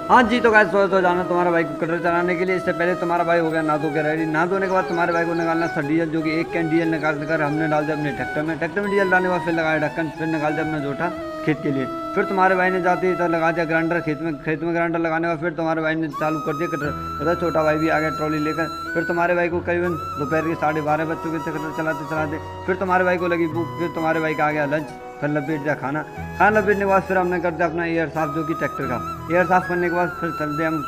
हाँ जी, तो guys so जाना तुम्हारा भाई को कटर चलाने के लिए। इससे पहले तुम्हारा भाई हो गया नहा धो के रेडी। नहा धोने के बाद तुम्हारे भाई को निकालना था डीजल, जो कि 1 कैन डीजल निकाल कर हमने डाल दिया अपने ट्रैक्टर में। ट्रैक्टर में डीजल डालने के बाद फिर लगाया ढक्कन, फिर निकाल दिया अपना जोटा खेत के लिए। फिर तुम्हारे भाई ने जाते ही लगा दिया ग्राइंडर खेत में। ग्राइंडर लगाने के बाद फिर तुम्हारे भाई ने चालू कर दिया कटर। उधर छोटा भाई भी आ गया ट्रॉली लेकर। फिर तुम्हारे भाई को करीबन दोपहर के 12:30 बज चुके थे कटर चलाते चलाते। फिर तुम्हारे भाई को लगी भूख, फिर तुम्हारे भाई का आ गया लंच। फिर लपेट दिया खाना लपेटने के बाद फिर हमने कर दिया अपना एयर साफ, जो कि ट्रैक्टर का एयर साफ करने के बाद फिर चल दिया हम